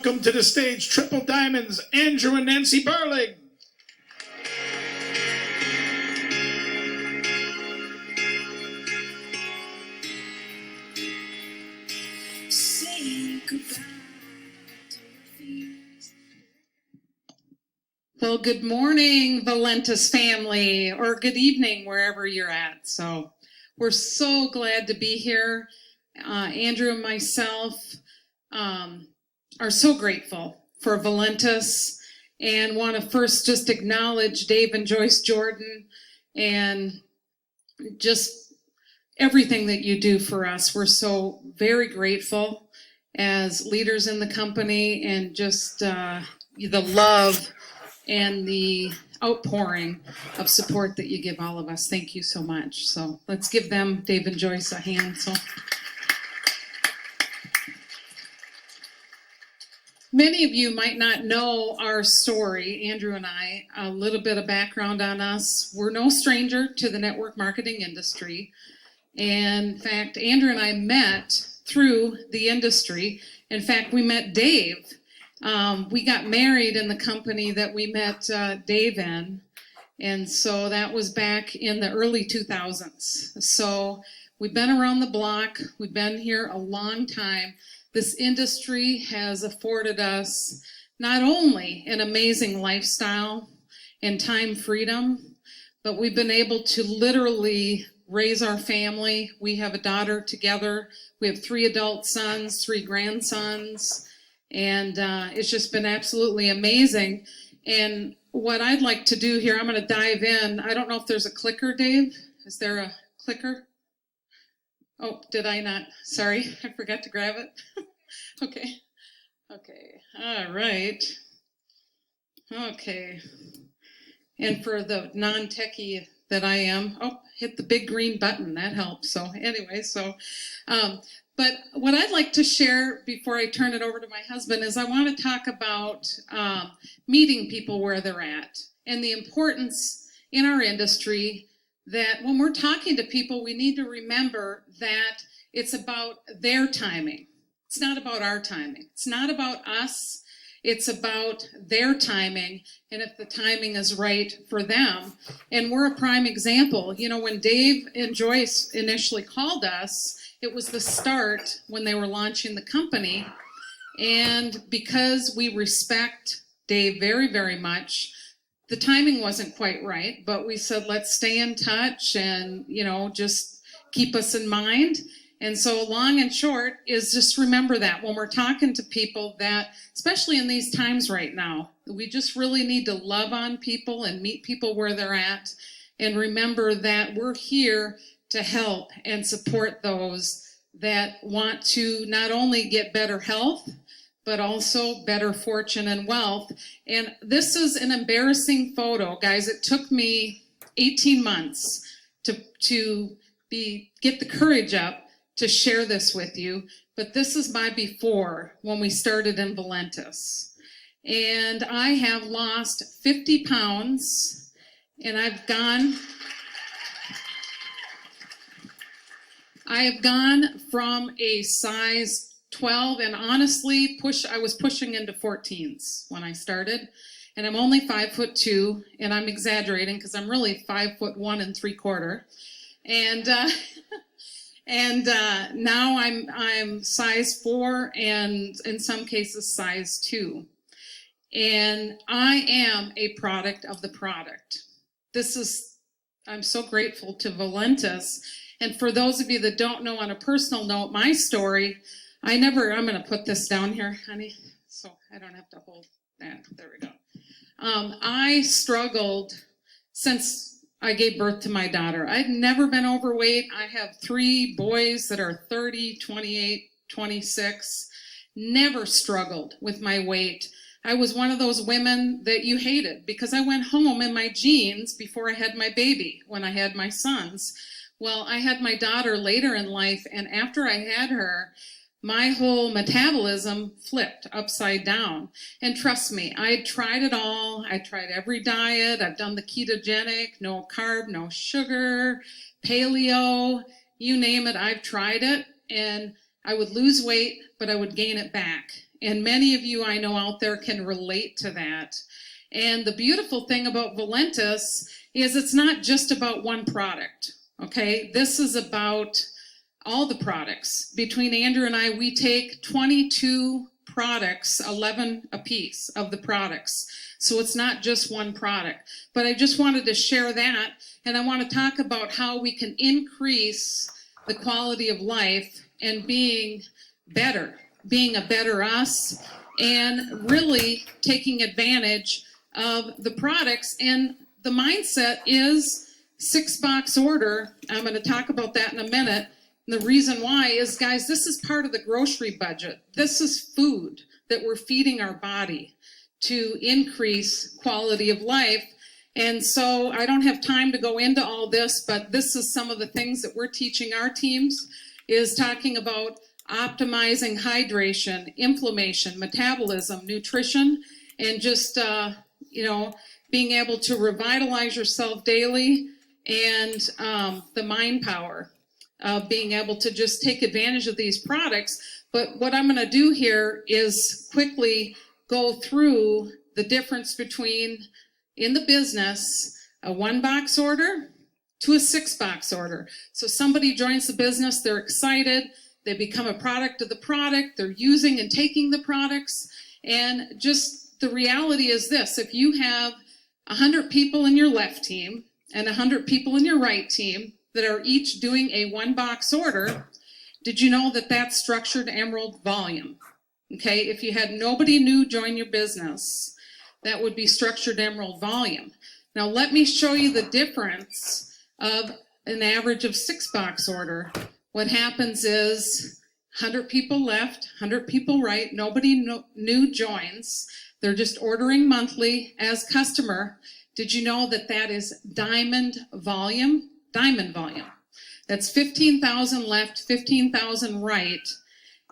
Welcome to the stage, Triple Diamonds, Andrew and Nancy Burling. Well, good morning, Valentus family, or good evening, wherever you're at. So we're so glad to be here. Andrew and myself are so grateful for Valentus and want to first just acknowledge Dave and Joyce Jordan and just everything that you do for us. We're so very grateful as leaders in the company, and just the love and the outpouring of support that you give all of us. Thank you so much. So let's give them, Dave and Joyce, a hand. So many of you might not know our story, Andrew and I. A little bit of background on us. We're no stranger to the network marketing industry. And in fact, Andrew and I met through the industry. In fact, we met Dave. We got married in the company that we met Dave in. And so that was back in the early 2000s. So we've been around the block. We've been here a long time. This industry has afforded us not only an amazing lifestyle and time freedom, but we've been able to literally raise our family. We have a daughter together. We have 3 adult sons, 3 grandsons, and it's just been absolutely amazing. And what I'd like to do here, I'm going to dive in. I don't know if there's a clicker, Dave. Is there a clicker? Oh, did I not? Sorry, I forgot to grab it. Okay. All right. Okay. And for the non-techie that I am, hit the big green button. That helps. So anyway, but what I'd like to share before I turn it over to my husband is I want to talk about meeting people where they're at, and the importance in our industry that when we're talking to people, we need to remember that it's about their timing. It's not about our timing. It's not about us. It's about their timing, and if the timing is right for them. And we're a prime example. You know, when Dave and Joyce initially called us, it was the start when they were launching the company. And because we respect Dave very, very much, the timing wasn't quite right, but we said, let's stay in touch and, just keep us in mind. And so long and short is just remember that when we're talking to people that, especially in these times right now, we just really need to love on people and meet people where they're at, and remember that we're here to help and support those that want to not only get better health, but also better fortune and wealth. And this is an embarrassing photo, guys. It took me 18 months to get the courage up to share this with you, but this is my before when we started in Valentus. And I have lost 50 pounds, and I have gone from a size 12, and honestly, I was pushing into 14s when I started, and I'm only 5'2", and I'm exaggerating because I'm really 5'1 3/4, and now I'm size 4, and in some cases size 2, and I am a product of the product. I'm so grateful to Valentus. And for those of you that don't know, on a personal note, my story, I'm going to put this down here, honey, so I don't have to hold that. There we go. I struggled since I gave birth to my daughter. I'd never been overweight. I have 3 boys that are 30, 28, 26. Never struggled with my weight. I was one of those women that you hated because I went home in my jeans before I had my baby, when I had my sons. Well, I had my daughter later in life, and after I had her, my whole metabolism flipped upside down. And trust me, I tried it all. I tried every diet. I've done the ketogenic, no carb, no sugar, paleo, you name it, I've tried it. And I would lose weight, but I would gain it back. And many of you I know out there can relate to that. And the beautiful thing about Valentus is it's not just about one product, okay? This is about all the products. Between Andrew and I, we take 22 products, 11 apiece of the products. So it's not just one product. But I just wanted to share that, and I want to talk about how we can increase the quality of life and being better, being a better us, and really taking advantage of the products. And the mindset is 6-box order. I'm going to talk about that in a minute. And the reason why is, guys, this is part of the grocery budget. This is food that we're feeding our body to increase quality of life. And so I don't have time to go into all this, but this is some of the things that we're teaching our teams, is talking about optimizing hydration, inflammation, metabolism, nutrition, and just, being able to revitalize yourself daily, and the mind power of being able to just take advantage of these products. But what I'm going to do here is quickly go through the difference between, in the business, a 1-box order to a 6-box order. So somebody joins the business, they're excited, they become a product of the product, they're using and taking the products. And just the reality is this: if you have 100 people in your left team and 100 people in your right team that are each doing a 1-box order, did you know that that's structured emerald volume? Okay, if you had nobody new join your business, that would be structured emerald volume. Now let me show you the difference of an average of 6-box order. What happens is 100 people left, 100 people right, nobody new joins. They're just ordering monthly as customer. Did you know that that is diamond volume? Diamond volume. That's 15,000 left, 15,000 right,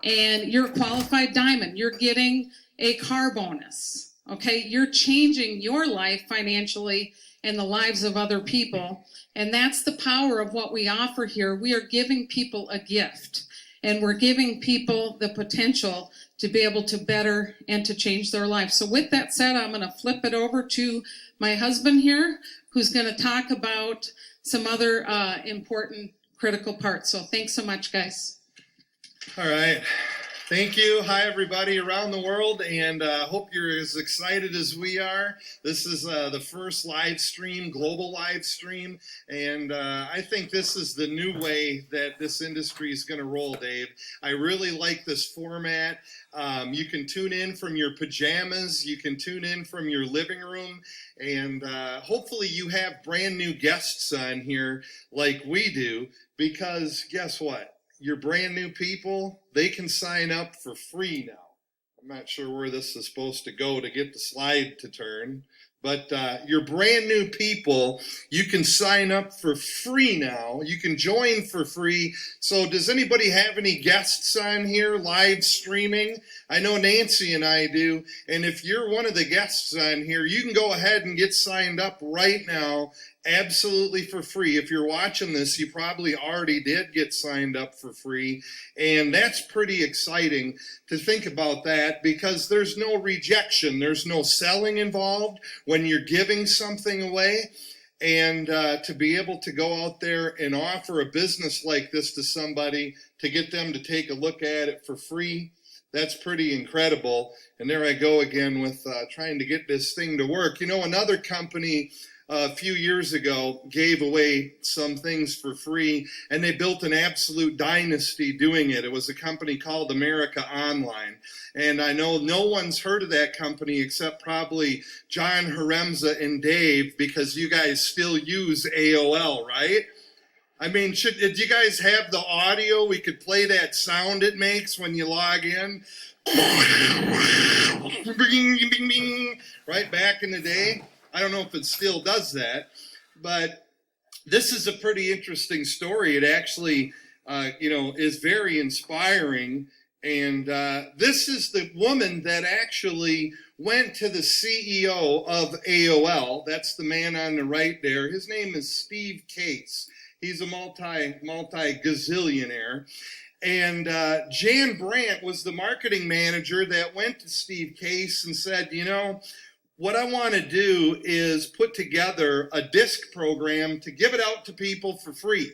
and you're a qualified diamond. You're getting a car bonus, okay? You're changing your life financially and the lives of other people, and that's the power of what we offer here. We are giving people a gift, and we're giving people the potential to be able to better and to change their life. So with that said, I'm going to flip it over to my husband here, who's going to talk about some other important critical parts. So thanks so much, guys. All right. Thank you. Hi, everybody around the world, and hope you're as excited as we are. This is the first live stream, global live stream, and I think this is the new way that this industry is going to roll, Dave. I really like this format. You can tune in from your pajamas. You can tune in from your living room, and hopefully you have brand new guests on here like we do, because guess what? Your brand new people, they can sign up for free now. I'm not sure where this is supposed to go to get the slide to turn, but your brand new people, you can sign up for free now. You can join for free. So does anybody have any guests on here live streaming? I know Nancy and I do. And if you're one of the guests on here, you can go ahead and get signed up right now, absolutely for free. If you're watching this, you probably already did get signed up for free. And that's pretty exciting to think about that, because there's no rejection. There's no selling involved when you're giving something away. And to be able to go out there and offer a business like this to somebody, to get them to take a look at it for free, that's pretty incredible. And there I go again with trying to get this thing to work. You know, another company a few years ago gave away some things for free, and they built an absolute dynasty doing it. It was a company called America Online. And I know no one's heard of that company except probably John Haremza and Dave, because you guys still use AOL, right? I mean, did you guys have the audio? We could play that sound it makes when you log in. Right back in the day. I don't know if it still does that, but this is a pretty interesting story. It actually, is very inspiring. And this is the woman that actually went to the CEO of AOL. That's the man on the right there. His name is Steve Case. He's a multi-gazillionaire. And Jan Brandt was the marketing manager that went to Steve Case and said, you know, what I want to do is put together a disc program to give it out to people for free.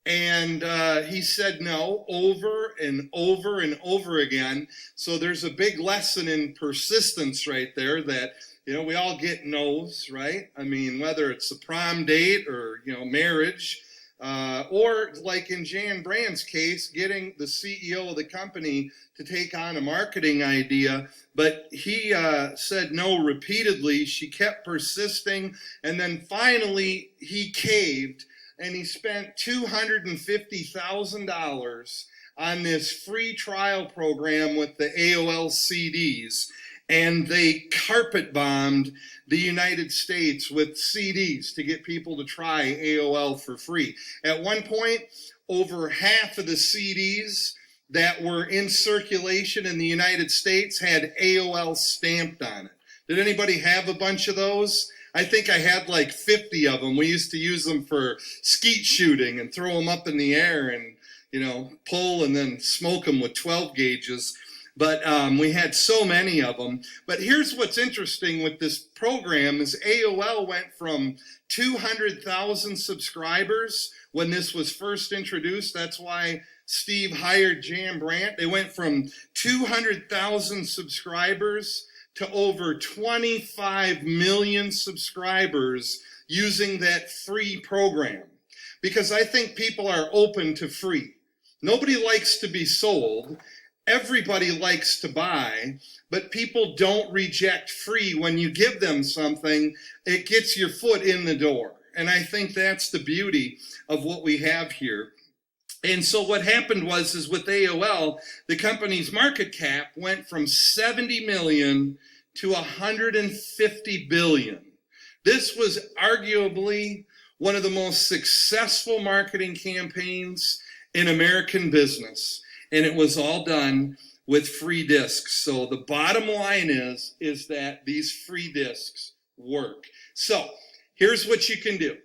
And he said no over and over and over again. So there's a big lesson in persistence right there that, you know, we all get no's, right? I mean, whether it's a prom date or, you know, marriage, or like in Jan Brandt's case, getting the CEO of the company to take on a marketing idea. But he said no repeatedly. She kept persisting. And then finally he caved and he spent $250,000 on this free trial program with the AOL CDs. And they carpet bombed the United States with CDs to get people to try AOL for free. At one point, over half of the CDs that were in circulation in the United States had AOL stamped on it. Did anybody have a bunch of those? I think I had like 50 of them. We used to use them for skeet shooting and throw them up in the air and, you know, pull and then smoke them with 12 gauges. But we had so many of them. But here's what's interesting with this program is AOL went from 200,000 subscribers when this was first introduced. That's why Steve hired Jan Brandt. They went from 200,000 subscribers to over 25 million subscribers using that free program. Because I think people are open to free. Nobody likes to be sold. Everybody likes to buy, but people don't reject free. When you give them something, it gets your foot in the door. And I think that's the beauty of what we have here. And so what happened is with AOL, the company's market cap went from 70 million to 150 billion. This was arguably one of the most successful marketing campaigns in American business. And it was all done with free discs. So the bottom line is that these free discs work. So here's what you can do.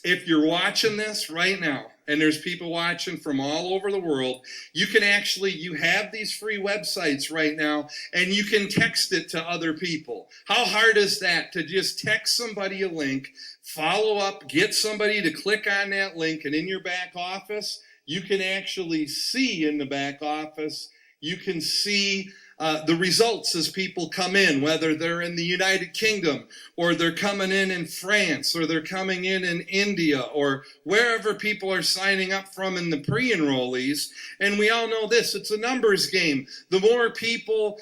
If you're watching this right now, and there's people watching from all over the world, you have these free websites right now, and you can text it to other people. How hard is that to just text somebody a link, follow up, get somebody to click on that link, and in your back office, you can actually see in the back office, you can see the results as people come in, whether they're in the United Kingdom or they're coming in France or they're coming in India or wherever people are signing up from in the pre-enrollees. And we all know this, it's a numbers game. The more people,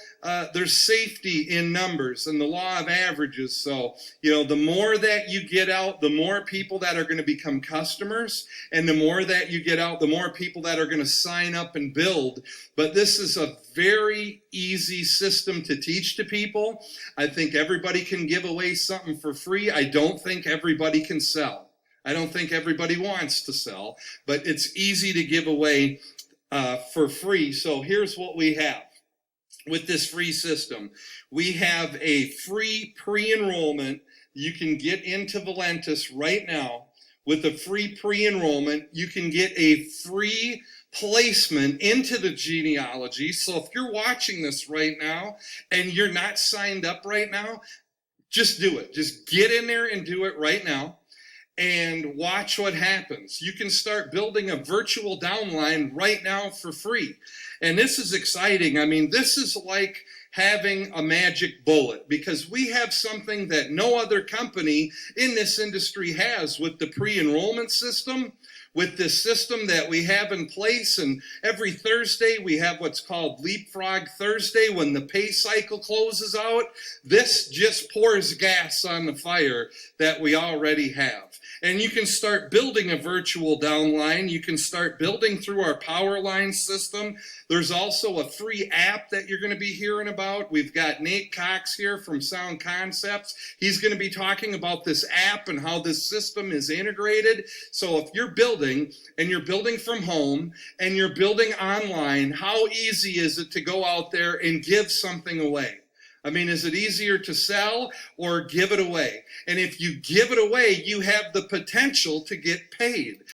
there's safety in numbers and the law of averages. So, you know, the more that you get out, the more people that are going to become customers, and the more that you get out, the more people that are going to sign up and build. But this is a very easy system to teach to people. I think everybody can give away something for free. I don't think everybody can sell. I don't think everybody wants to sell, but it's easy to give away for free. So here's what we have with this free system. We have a free pre-enrollment. You can get into Valentus right now with a free pre-enrollment. You can get a free placement into the genealogy. So if you're watching this right now and you're not signed up right now, just do it. Just get in there and do it right now and watch what happens. You can start building a virtual downline right now for free. And this is exciting. I mean, this is like having a magic bullet, because we have something that no other company in this industry has with the pre-enrollment system, with this system that we have in place. And every Thursday we have what's called Leapfrog Thursday when the pay cycle closes out. This just pours gas on the fire that we already have. And you can start building a virtual downline. You can start building through our Powerline system. There's also a free app that you're going to be hearing about. We've got Nate Cox here from Sound Concepts. He's going to be talking about this app and how this system is integrated. So if you're building, and you're building from home, and you're building online, how easy is it to go out there and give something away? I mean, is it easier to sell or give it away? And if you give it away, you have the potential to get paid.